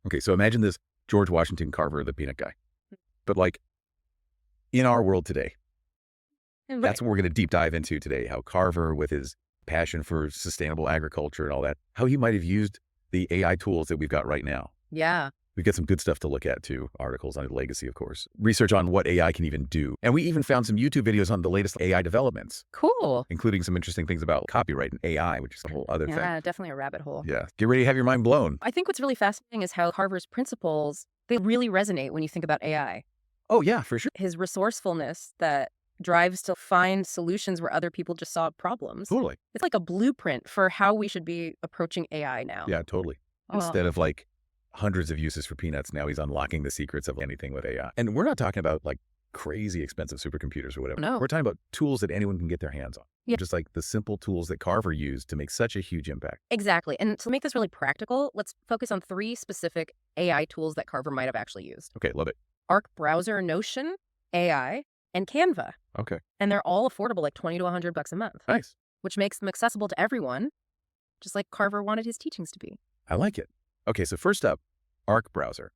Okay, so imagine this George Washington Carver, the peanut guy. But like in our world today, Right. that's what we're going to deep dive into today, how Carver, with his passion for sustainable agriculture and all that, how he might have used the AI tools that we've got right now. Yeah. We've got some good stuff to look at too, articles on legacy, of course, research on what AI can even do. And we even found some YouTube videos on the latest AI developments, Cool. including some interesting things about copyright and AI, which is a whole other thing. Yeah, definitely a rabbit hole. Yeah. Get ready to have your mind blown. I think what's really fascinating is how Carver's principles, they really resonate when you think about AI. Oh, yeah, for sure. His resourcefulness that drives to find solutions where other people just saw problems. Totally. It's like a blueprint for how we should be approaching AI now. Yeah, totally. Oh. Instead of like hundreds of uses for peanuts, now he's unlocking the secrets of anything with AI. And we're not talking about like crazy expensive supercomputers or whatever. No. We're talking about tools that anyone can get their hands on. Yeah. Just like the simple tools that Carver used to make such a huge impact. Exactly. And to make this really practical, let's focus on 3 specific AI tools that Carver might have actually used. Okay, love it. Arc Browser, Notion, AI, and Canva. Okay, And they're all affordable, like $20 to $100 a month, nice. which makes them accessible to everyone, just like Carver wanted his teachings to be. I like it. Okay, so first up, Arc Browser.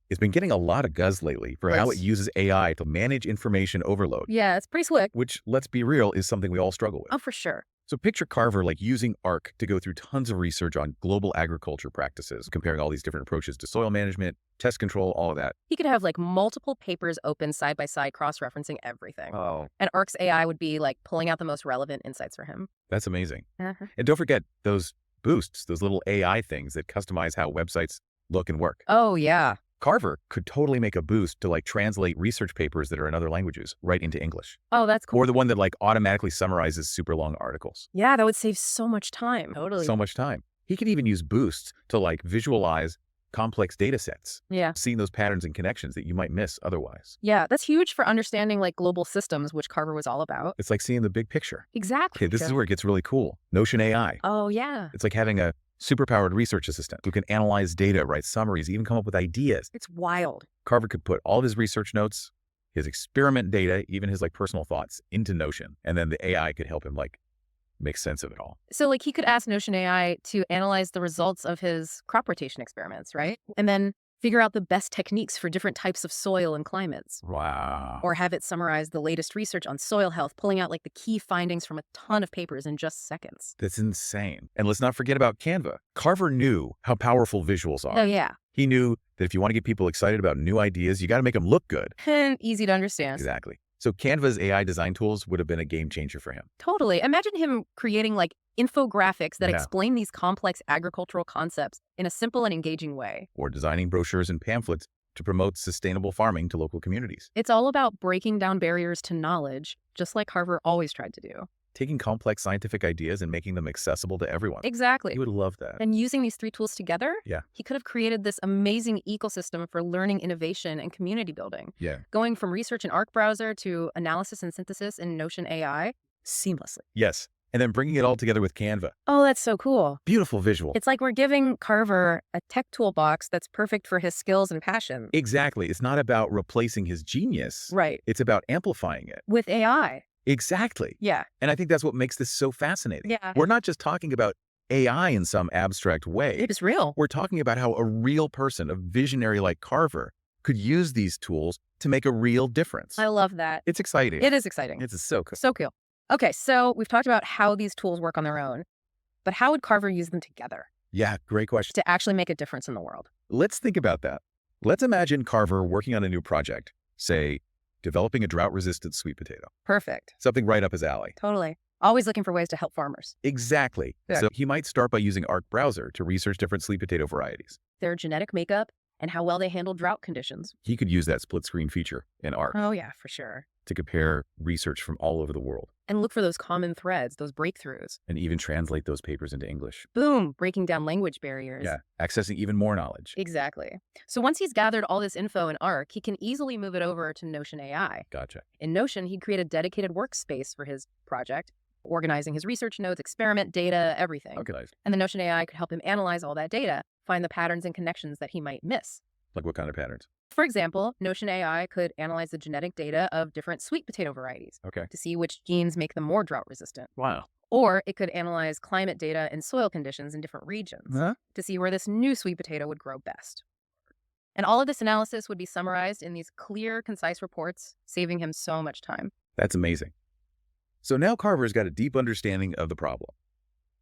It's been getting a lot of buzz lately for how it uses AI to manage information overload, Yeah, it's pretty slick. which, let's be real, is something we all struggle with. Oh, for sure. So picture Carver like using Arc to go through tons of research on global agriculture practices, comparing all these different approaches to soil management, pest control, all of that. He could have like multiple papers open side by side, cross-referencing everything. Oh, And Arc's AI would be like pulling out the most relevant insights for him. that's amazing. Uh-huh. And don't forget those boosts, those little AI things that customize how websites look and work. Oh, yeah. Carver could totally make a boost to like translate research papers that are in other languages right into English. Oh, that's cool. Or the one that like automatically summarizes super long articles. Yeah, that would save so much time. Totally. So much time. He could even use boosts to like visualize complex data sets, Yeah. seeing those patterns and connections that you might miss otherwise. Yeah, that's huge for understanding like global systems, which Carver was all about. It's like seeing the big picture. Exactly. Okay, this is where it gets really cool. Notion AI. Oh, yeah. It's like having a superpowered research assistant who can analyze data, write summaries, even come up with ideas. It's wild. Carver could put all of his research notes, his experiment data, even his like personal thoughts into Notion. And then the AI could help him like make sense of it all. So like he could ask Notion AI to analyze the results of his crop rotation experiments, right? And then figure out the best techniques for different types of soil and climates. Wow. Or have it summarize the latest research on soil health, pulling out like the key findings from a ton of papers in just seconds. That's insane. And let's not forget about Canva. Carver knew how powerful visuals are. Oh, yeah. He knew that if you want to get people excited about new ideas, you got to make them look good. And easy to understand. Exactly. So Canva's AI design tools would have been a game changer for him. Totally. Imagine him creating like infographics that Yeah. explain these complex agricultural concepts in a simple and engaging way. Or designing brochures and pamphlets to promote sustainable farming to local communities. It's all about breaking down barriers to knowledge, just like Carver always tried to do. Taking complex scientific ideas and making them accessible to everyone. Exactly. He would love that. And using these 3 tools together, Yeah. he could have created this amazing ecosystem for learning, innovation, and community building, Yeah. going from research in Arc Browser to analysis and synthesis in Notion AI seamlessly. Yes. And then bringing it all together with Canva. Oh, that's so cool. Beautiful visual. It's like we're giving Carver a tech toolbox that's perfect for his skills and passion. Exactly. It's not about replacing his genius. Right. It's about amplifying it. With AI. Exactly. Yeah. And I think that's what makes this so fascinating. Yeah. We're not just talking about AI in some abstract way. It's real. We're talking about how a real person, a visionary like Carver, could use these tools to make a real difference. I love that. It's exciting. It is exciting. It's so cool. So cool. Okay, so we've talked about how these tools work on their own, but how would Carver use them together Yeah, great question. to actually make a difference in the world? Let's think about that. Let's imagine Carver working on a new project, say, developing a drought-resistant sweet potato. Perfect. Something right up his alley. Totally. Always looking for ways to help farmers. Exactly. Yeah. So he might start by using Arc Browser to research different sweet potato varieties. Their genetic makeup and how well they handle drought conditions. He could use that split screen feature in Arc Oh, yeah, for sure. to compare research from all over the world And look for those common threads, those breakthroughs. and even translate those papers into English. Boom, breaking down language barriers. Yeah, accessing even more knowledge. Exactly. So once he's gathered all this info in Arc, he can easily move it over to Notion AI. Gotcha. In Notion, he'd create a dedicated workspace for his project, organizing his research notes, experiment data, everything. Okay, nice. And the Notion AI could help him analyze all that data, find the patterns and connections that he might miss. Like what kind of patterns? For example, Notion AI could analyze the genetic data of different sweet potato varieties Okay. to see which genes make them more drought resistant. Wow. Or it could analyze climate data and soil conditions in different regions Huh? to see where this new sweet potato would grow best. And all of this analysis would be summarized in these clear, concise reports, saving him so much time. That's amazing. So now Carver's got a deep understanding of the problem.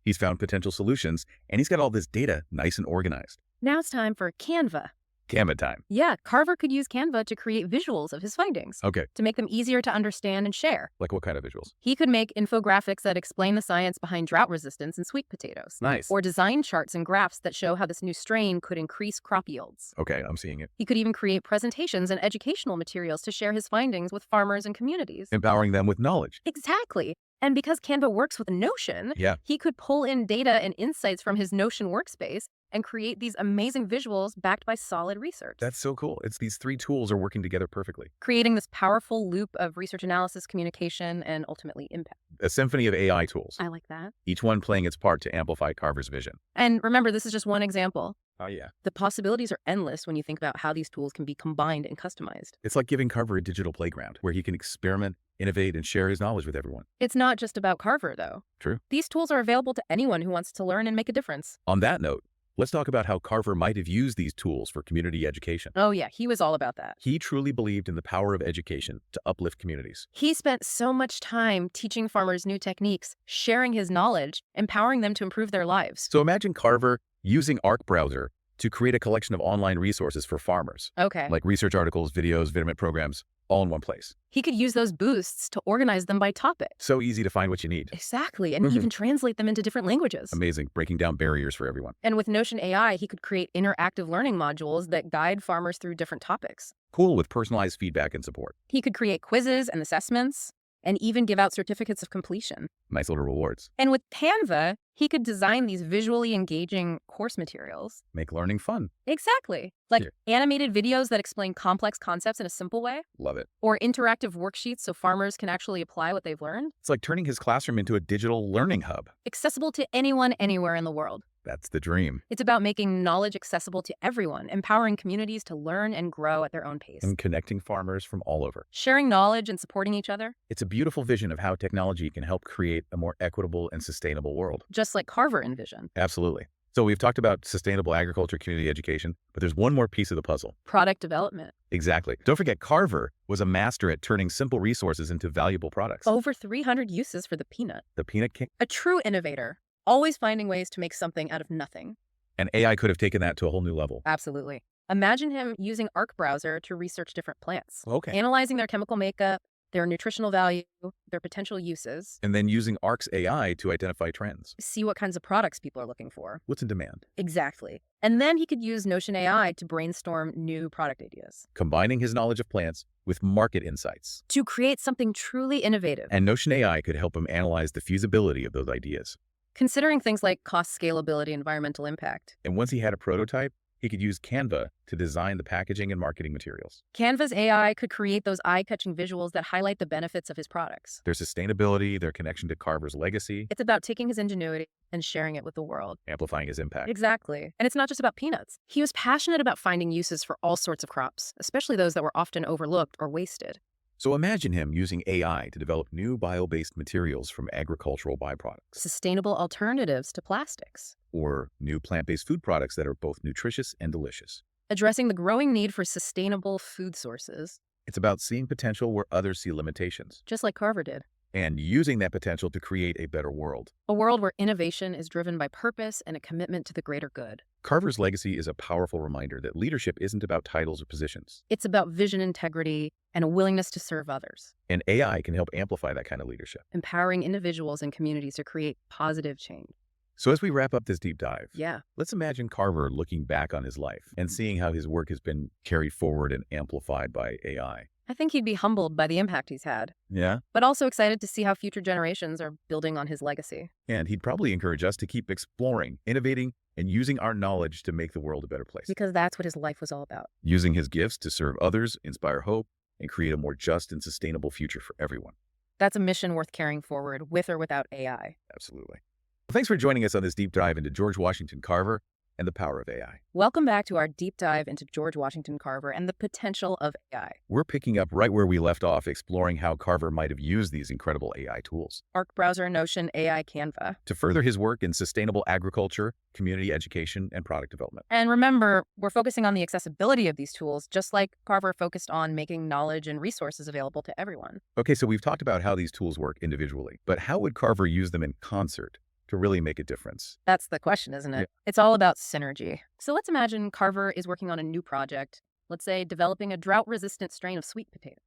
He's found potential solutions, and he's got all this data nice and organized. Now it's time for Canva. Canva time. Yeah, Carver could use Canva to create visuals of his findings Okay, to make them easier to understand and share. like what kind of visuals? He could make infographics that explain the science behind drought resistance in sweet potatoes. Nice. Or design charts and graphs that show how this new strain could increase crop yields. Okay, I'm seeing it. He could even create presentations and educational materials to share his findings with farmers and communities. Empowering them with knowledge. Exactly. And because Canva works with Notion, Yeah. he could pull in data and insights from his Notion workspace and create these amazing visuals backed by solid research. That's so cool. It's these three tools are working together perfectly. Creating this powerful loop of research analysis, communication, and ultimately impact. A symphony of AI tools, I like that. each one playing its part to amplify Carver's vision. And remember, this is just one example. Oh, yeah. The possibilities are endless when you think about how these tools can be combined and customized. It's like giving Carver a digital playground where he can experiment, innovate, and share his knowledge with everyone. It's not just about Carver, though. True. These tools are available to anyone who wants to learn and make a difference. On that note, let's talk about how Carver might have used these tools for community education. Oh, yeah, he was all about that. He truly believed in the power of education to uplift communities. He spent so much time teaching farmers new techniques, sharing his knowledge, empowering them to improve their lives. So imagine Carver using Arc Browser to create a collection of online resources for farmers, Okay. like research articles, videos, vitamin programs, all in one place. He could use those boosts to organize them by topic. So easy to find what you need. Exactly, and even translate them into different languages. Amazing, breaking down barriers for everyone. And with Notion AI, he could create interactive learning modules that guide farmers through different topics. Cool with personalized feedback and support. He could create quizzes and assessments, and even give out certificates of completion. Nice little rewards. And with Canva, he could design these visually engaging course materials. Make learning fun. Exactly. Like Yeah. animated videos that explain complex concepts in a simple way, Love it. or interactive worksheets so farmers can actually apply what they've learned. It's like turning his classroom into a digital learning hub. Accessible to anyone, anywhere in the world. That's the dream. It's about making knowledge accessible to everyone, empowering communities to learn and grow at their own pace. And connecting farmers from all over. Sharing knowledge and supporting each other, It's a beautiful vision of how technology can help create a more equitable and sustainable world. just like Carver envisioned. Absolutely. So we've talked about sustainable agriculture, community education, but there's one more piece of the puzzle. Product development. Exactly. Don't forget, Carver was a master at turning simple resources into valuable products. Over 300 uses for the peanut. The Peanut King. A true innovator, always finding ways to make something out of nothing. And AI could have taken that to a whole new level. Absolutely. Imagine him using Arc Browser to research different plants, Okay. analyzing their chemical makeup, their nutritional value, their potential uses, And then using Arc's AI to identify trends. see what kinds of products people are looking for. What's in demand? Exactly. And then he could use Notion AI to brainstorm new product ideas, Combining his knowledge of plants with market insights. to create something truly innovative. And Notion AI could help him analyze the feasibility of those ideas. Considering things like cost, scalability, environmental impact. And once he had a prototype, he could use Canva to design the packaging and marketing materials. Canva's AI could create those eye-catching visuals that highlight the benefits of his products. Their sustainability, their connection to Carver's legacy, It's about taking his ingenuity and sharing it with the world. amplifying his impact. Exactly. And it's not just about peanuts. He was passionate about finding uses for all sorts of crops, especially those that were often overlooked or wasted. So imagine him using AI to develop new bio-based materials from agricultural byproducts, Sustainable alternatives to plastics. or new plant-based food products that are both nutritious and delicious. Addressing the growing need for sustainable food sources, It's about seeing potential where others see limitations, just like Carver did. and using that potential to create a better world. A world where innovation is driven by purpose and a commitment to the greater good. Carver's legacy is a powerful reminder that leadership isn't about titles or positions, It's about vision integrity and a willingness to serve others, and AI can help amplify that kind of leadership. empowering individuals and communities to create positive change. So as we wrap up this deep dive, Yeah. let's imagine Carver looking back on his life and seeing how his work has been carried forward and amplified by AI. I think he'd be humbled by the impact he's had, Yeah? but also excited to see how future generations are building on his legacy. And he'd probably encourage us to keep exploring, innovating, and using our knowledge to make the world a better place. Because that's what his life was all about. Using his gifts to serve others, inspire hope, and create a more just and sustainable future for everyone. That's a mission worth carrying forward with or without AI. Absolutely. Well, thanks for joining us on this deep dive into George Washington Carver and the power of AI. Welcome back to our deep dive into George Washington Carver and the potential of AI. We're picking up right where we left off, exploring how Carver might have used these incredible AI tools Arc Browser, Notion, AI, Canva. to further his work in sustainable agriculture, community education, and product development. And remember, we're focusing on the accessibility of these tools, just like Carver focused on making knowledge and resources available to everyone. Okay, so we've talked about how these tools work individually, but how would Carver use them in concert to really make a difference? That's the question, isn't it? Yeah. It's all about synergy. So let's imagine Carver is working on a new project, let's say developing a drought-resistant strain of sweet potato.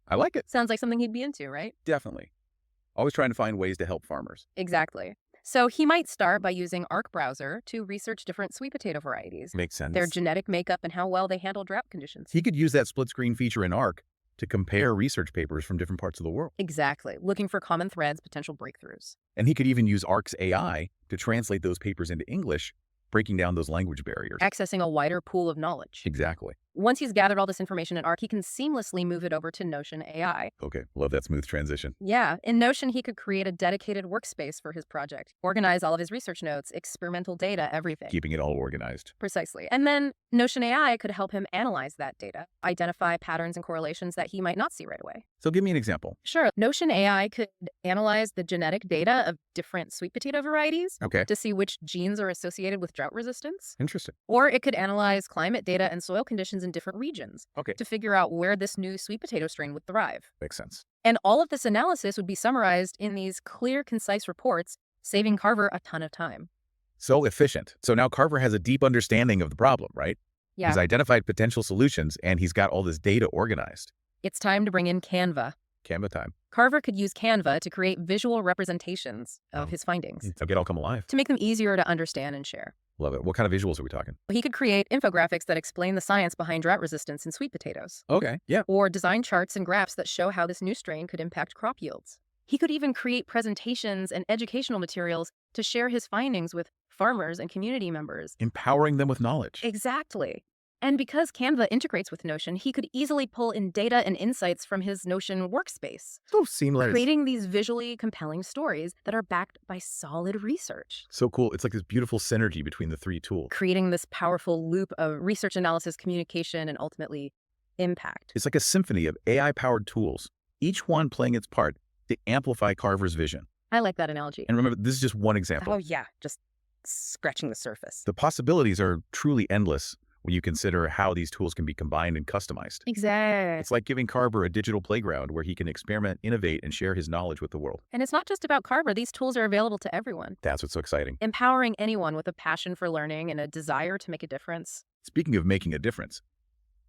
I like it. Sounds like something he'd be into, right? Definitely. Always trying to find ways to help farmers. Exactly. So he might start by using Arc Browser to research different sweet potato varieties, Makes sense. their genetic makeup, and how well they handle drought conditions. He could use that split screen feature in ARC to compare research papers from different parts of the world. Exactly. Looking for common threads, potential breakthroughs. And he could even use ARC's AI to translate those papers into English, breaking down those language barriers. Accessing a wider pool of knowledge. Exactly. Once he's gathered all this information in Arc, he can seamlessly move it over to Notion AI. Okay, love that smooth transition. Yeah, in Notion, he could create a dedicated workspace for his project, organize all of his research notes, experimental data, everything. Keeping it all organized. Precisely. And then Notion AI could help him analyze that data, identify patterns and correlations that he might not see right away. So give me an example. Sure, Notion AI could analyze the genetic data of different sweet potato varieties Okay, to see which genes are associated with drought resistance. interesting. Or it could analyze climate data and soil conditions in different regions Okay, to figure out where this new sweet potato strain would thrive. makes sense. And all of this analysis would be summarized in these clear, concise reports, saving Carver a ton of time. So efficient. So now Carver has a deep understanding of the problem, right? Yeah, He's identified potential solutions, and he's got all this data organized. it's time to bring in Canva. Canva time. Carver could use Canva to create visual representations of his findings Okay, I'll come alive. to make them easier to understand and share. Love it. What kind of visuals are we talking? He could create infographics that explain the science behind drought resistance in sweet potatoes, Okay, yeah. or design charts and graphs that show how this new strain could impact crop yields. He could even create presentations and educational materials to share his findings with farmers and community members. Empowering them with knowledge. Exactly. And because Canva integrates with Notion, he could easily pull in data and insights from his Notion workspace, So seamless. creating these visually compelling stories that are backed by solid research, So cool. It's like this beautiful synergy between the three tools. creating this powerful loop of research analysis, communication, and ultimately impact. It's like a symphony of AI-powered tools, each one playing its part to amplify Carver's vision. I like that analogy. And remember, this is just one example. Oh, yeah, just scratching the surface. The possibilities are truly endless when you consider how these tools can be combined and customized. Exactly. It's like giving Carver a digital playground where he can experiment, innovate, and share his knowledge with the world. And it's not just about Carver. These tools are available to everyone, That's what's so exciting. empowering anyone with a passion for learning and a desire to make a difference. Speaking of making a difference,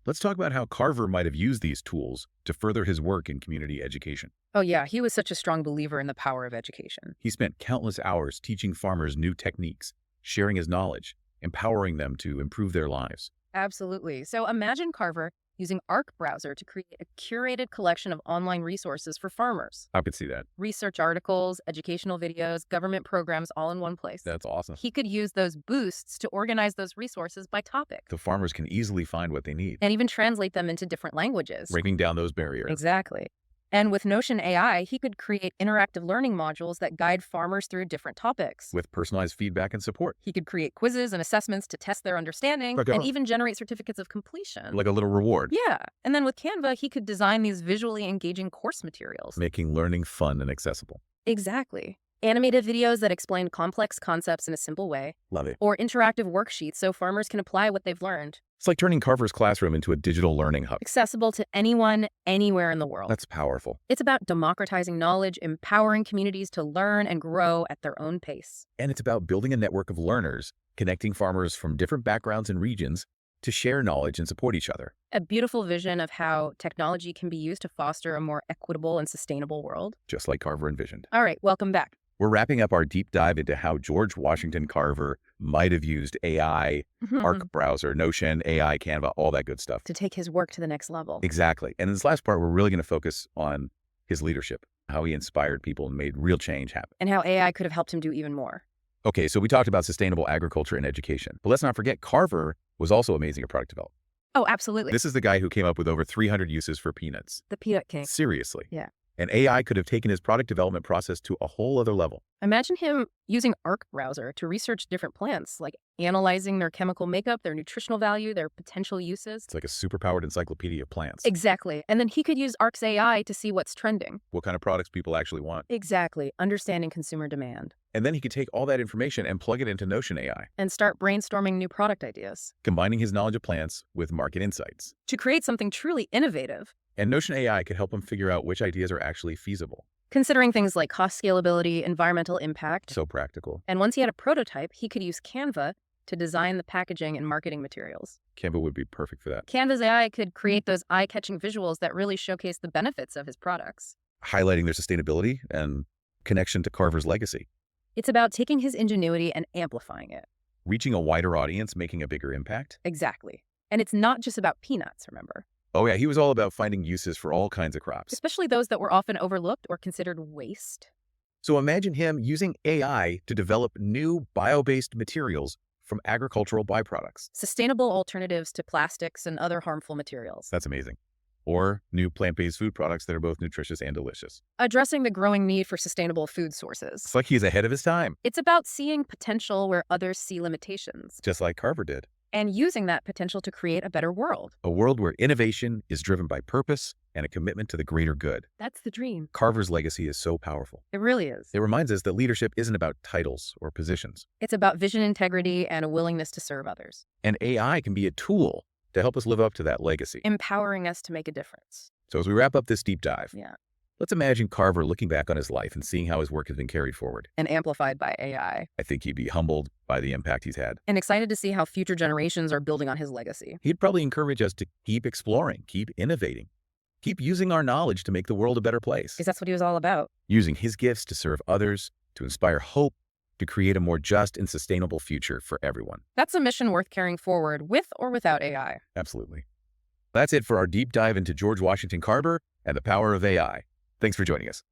let's talk about how Carver might have used these tools to further his work in community education. Oh, yeah, he was such a strong believer in the power of education. He spent countless hours teaching farmers new techniques, sharing his knowledge, empowering them to improve their lives. Absolutely. So imagine Carver using Arc Browser to create a curated collection of online resources for farmers. I could see that. Research articles, educational videos, government programs all in one place. That's awesome. He could use those boosts to organize those resources by topic The farmers can easily find what they need, and even translate them into different languages. breaking down those barriers. Exactly. And with Notion AI, he could create interactive learning modules that guide farmers through different topics. With personalized feedback and support, He could create quizzes and assessments to test their understanding Okay. and even generate certificates of completion. like a little reward, Yeah. And then with Canva, he could design these visually engaging course materials. making learning fun and accessible. Exactly. Animated videos that explain complex concepts in a simple way, Love it. or interactive worksheets so farmers can apply what they've learned. It's like turning Carver's classroom into a digital learning hub. Accessible to anyone, anywhere in the world. That's powerful. It's about democratizing knowledge, empowering communities to learn and grow at their own pace. And it's about building a network of learners, connecting farmers from different backgrounds and regions to share knowledge and support each other. A beautiful vision of how technology can be used to foster a more equitable and sustainable world. Just like Carver envisioned. All right, welcome back. We're wrapping up our deep dive into how George Washington Carver might have used AI, Arc Browser, Notion, AI, Canva, all that good stuff. To take his work to the next level. Exactly. And in this last part, we're really going to focus on his leadership, how he inspired people and made real change happen. And how AI could have helped him do even more. Okay, so we talked about sustainable agriculture and education, but let's not forget Carver was also amazing at product development. Oh, absolutely. This is the guy who came up with over 300 uses for peanuts. The Peanut King. Seriously. Yeah. And AI could have taken his product development process to a whole other level. Imagine him using Arc browser to research different plants, like analyzing their chemical makeup, their nutritional value, their potential uses. It's like a superpowered encyclopedia of plants. Exactly. And then he could use Arc's AI to see what's trending. What kind of products people actually want. Exactly. Understanding consumer demand. And then he could take all that information and plug it into Notion AI, And start brainstorming new product ideas combining his knowledge of plants with market insights. to create something truly innovative. And Notion AI could help him figure out which ideas are actually feasible. Considering things like cost scalability, environmental impact. So practical. And once he had a prototype, he could use Canva to design the packaging and marketing materials. Canva would be perfect for that. Canva's AI could create those eye-catching visuals that really showcase the benefits of his products. Highlighting their sustainability and connection to Carver's legacy. It's about taking his ingenuity and amplifying it. Reaching a wider audience, making a bigger impact. Exactly. And it's not just about peanuts, remember? Oh yeah, he was all about finding uses for all kinds of crops. Especially those that were often overlooked or considered waste. So imagine him using AI to develop new bio-based materials from agricultural byproducts. Sustainable alternatives to plastics and other harmful materials. That's amazing. Or new plant-based food products that are both nutritious and delicious. Addressing the growing need for sustainable food sources. It's like he's ahead of his time, It's about seeing potential where others see limitations just like Carver did. and using that potential to create a better world. A world where innovation is driven by purpose and a commitment to the greater good. That's the dream. Carver's legacy is so powerful. It really is. It reminds us that leadership isn't about titles or positions. It's about vision integrity and a willingness to serve others, And AI can be a tool to help us live up to that legacy. empowering us to make a difference. So as we wrap up this deep dive, Yeah. let's imagine Carver looking back on his life and seeing how his work has been carried forward. And amplified by AI. I think he'd be humbled by the impact he's had. And excited to see how future generations are building on his legacy. He'd probably encourage us to keep exploring, keep innovating, keep using our knowledge to make the world a better place. Because that's what he was all about. Using his gifts to serve others, to inspire hope, to create a more just and sustainable future for everyone. That's a mission worth carrying forward with or without AI. Absolutely. That's it for our deep dive into George Washington Carver and the power of AI. Thanks for joining us.